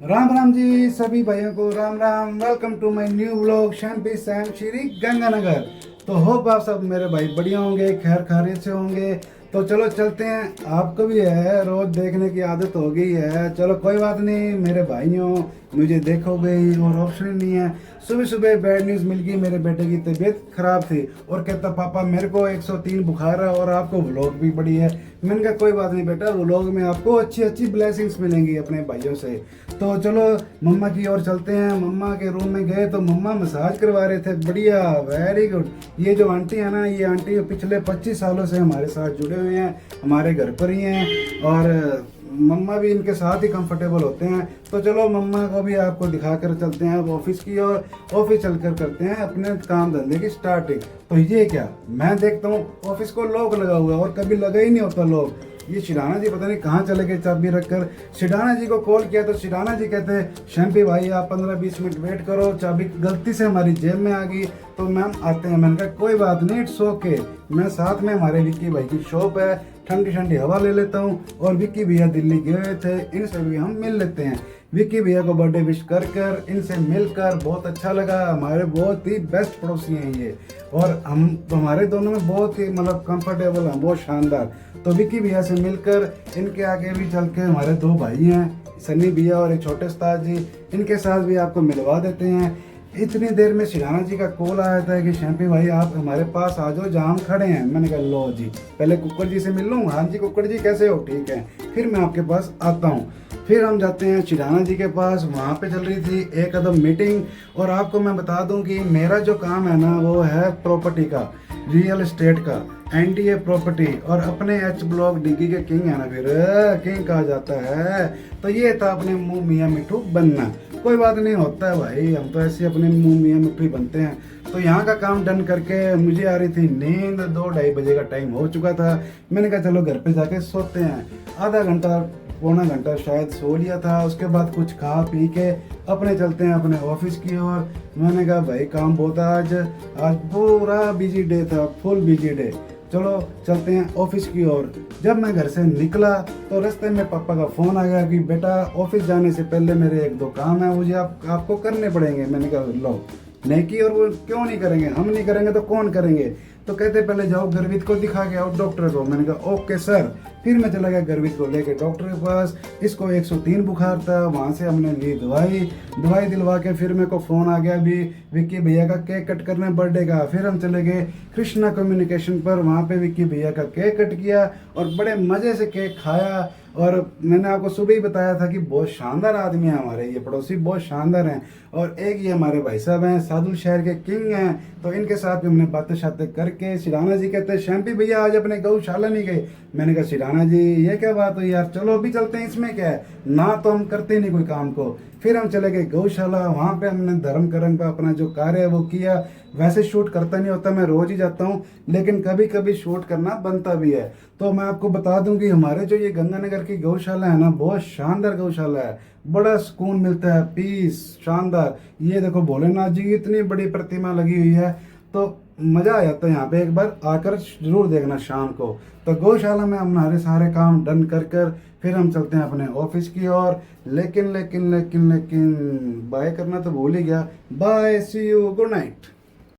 राम राम जी सभी भाइयों को राम राम। Welcome to my new vlog Shampy Sam Sri Ganganagar. तो होप आप सब मेरे भाई बढ़िया होंगे, खैर खैरियत से होंगे। तो चलो चलते हैं। आपको भी है रोज देखने की आदत हो गई है, चलो कोई बात नहीं मेरे भाइयों, मुझे देखोगे ही और ऑप्शन नहीं है। सुबह सुबह बैड न्यूज़ मिल गई, मेरे बेटे की तबीयत खराब थी और कहता पापा मेरे को 103 बुखार है और आपको व्लॉग भी पड़ी है। मैंने कहा कोई बात नहीं बेटा, व्लॉग में आपको अच्छी अच्छी ब्लेसिंग्स मिलेंगी अपने भाइयों से। तो चलो मम्मा की ओर चलते हैं। मम्मा के रूम में गए तो मम्मा मसाज करवा रहे थे, बढ़िया वेरी गुड। ये जो आंटी है ना, ये आंटी पिछले 25 सालों से हमारे साथ जुड़े हुए हैं, हमारे घर पर ही हैं और मम्मा भी इनके साथ ही कंफर्टेबल होते हैं। तो चलो मम्मा को भी आपको दिखाकर चलते हैं ऑफिस की, और ऑफिस चलकर करते हैं अपने काम धंधे की स्टार्टिंग। तो ये क्या, मैं देखता हूँ ऑफिस को लॉक लगा हुआ और कभी लगा ही नहीं होता लॉक। ये शिराना जी पता नहीं कहाँ चले गए चाबी रखकर। शिराना जी को कॉल किया तो शिराना जी कहते हैं शैम्पी भाई आप 15-20 मिनट वेट करो, चाबी गलती से हमारी जेब में आ गई तो मैम आते हैं। मैंने कहा कोई बात नहीं, इट्स ओके। मैं साथ में हमारे विक्की भाई की शॉप है, ठंडी ठंडी हवा ले लेता हूँ। और विक्की भैया दिल्ली गए हुए थे, इनसे भी हम मिल लेते हैं। विक्की भैया को बर्थडे विश कर कर इनसे मिलकर बहुत अच्छा लगा। हमारे बहुत ही बेस्ट पड़ोसी हैं ये, और हम हमारे दोनों में बहुत ही मतलब कंफर्टेबल हैं, बहुत शानदार। तो विक्की भैया से मिलकर इनके आगे भी चल के हमारे दो भाई हैं, सन्नी भैया और एक छोटे उस्ताद जी, इनके साथ भी आपको मिलवा देते हैं। इतनी देर में शिराना जी का कॉल आया था कि शैम्पी भाई आप हमारे पास आ जाओ जहाँ हम खड़े हैं। मैंने कहा लो जी, पहले कुक्कड़ जी से मिल लूँ। हाँ जी कुक्कड़ जी कैसे हो, ठीक है, फिर मैं आपके पास आता हूँ। फिर हम जाते हैं शिराना जी के पास, वहाँ पे चल रही थी एक कदम मीटिंग। और आपको मैं बता दूं कि मेरा जो काम है ना वो है प्रॉपर्टी का, रियल एस्टेट का, एनडीए प्रॉपर्टी। और अपने एच ब्लॉक डिग्गी के किंग है ना, फिर किंग कहा जाता है। तो ये था अपने मुंह मियाँ मिठू बनना। कोई बात नहीं, होता है भाई, हम तो ऐसे अपने मुंह मियाँ मिठू ही बनते हैं। तो यहाँ का काम डन करके मुझे आ रही थी नींद, 2-2:30 बजे का टाइम हो चुका था। मैंने कहा चलो घर पे जाके सोते हैं। आधा घंटा पौना घंटा शायद सो लिया था। उसके बाद कुछ खा पी के अपने चलते हैं अपने ऑफिस की ओर। मैंने कहा भाई काम बहुत है आज, आज पूरा बिजी डे था, फुल बिजी डे। चलो चलते हैं ऑफिस की ओर। जब मैं घर से निकला तो रास्ते में पापा का फ़ोन आ गया कि बेटा ऑफिस जाने से पहले मेरे 1-2 काम है, मुझे आपको करने पड़ेंगे। मैंने कहा लो नहीं की, और वो क्यों नहीं करेंगे, हम नहीं करेंगे तो कौन करेंगे। तो कहते पहले जाओ गर्वित को दिखा के आओ डॉक्टर को। मैंने कहा ओके सर। फिर मैं चला गया गर्वित को लेके डॉक्टर के पास। इसको 103 बुखार था, वहाँ से हमने ली दवाई दिलवा के फिर मेरे को फ़ोन आ गया भी विक्की भैया का केक कट करना है बर्थडे का। फिर हम चले गए कृष्णा कम्युनिकेशन पर, वहाँ पे विक्की भैया का केक कट किया और बड़े मज़े से केक खाया। और मैंने आपको सुबह ही बताया था कि बहुत शानदार आदमी हैं हमारे ये पड़ोसी, बहुत शानदार हैं। और एक ये हमारे भाई साहब हैं, सादुल शहर के किंग हैं। तो इनके साथ भी हमने बातें शातें करके, शिराना जी कहते हैं शैम्पी भैया आज अपने गौशाला नहीं गए। मैंने कहा शिराना जी ये क्या बात हुई यार, चलो अभी चलते हैं, इसमें क्या है, ना तो हम करते नहीं कोई काम को। फिर हम चले गए गौशाला, वहाँ पे हमने धर्म कर्म का अपना जो कार्य है वो किया। वैसे शूट करता नहीं होता, मैं रोज ही जाता हूँ, लेकिन कभी कभी शूट करना बनता भी है। तो मैं आपको बता दूं कि हमारे जो ये गंगानगर की गौशाला है ना, बहुत शानदार गौशाला है, बड़ा सुकून मिलता है, पीस शानदार। ये देखो भोलेनाथ जी की इतनी बड़ी प्रतिमा लगी हुई है, तो मज़ा आ जाता है यहाँ पे, एक बार आकर जरूर देखना शाम को। तो गौशाला में हमारे सारे काम डन कर फिर हम चलते हैं अपने ऑफिस की ओर। लेकिन लेकिन लेकिन लेकिन बाय करना तो भूल ही गया। Bye, see you, good night.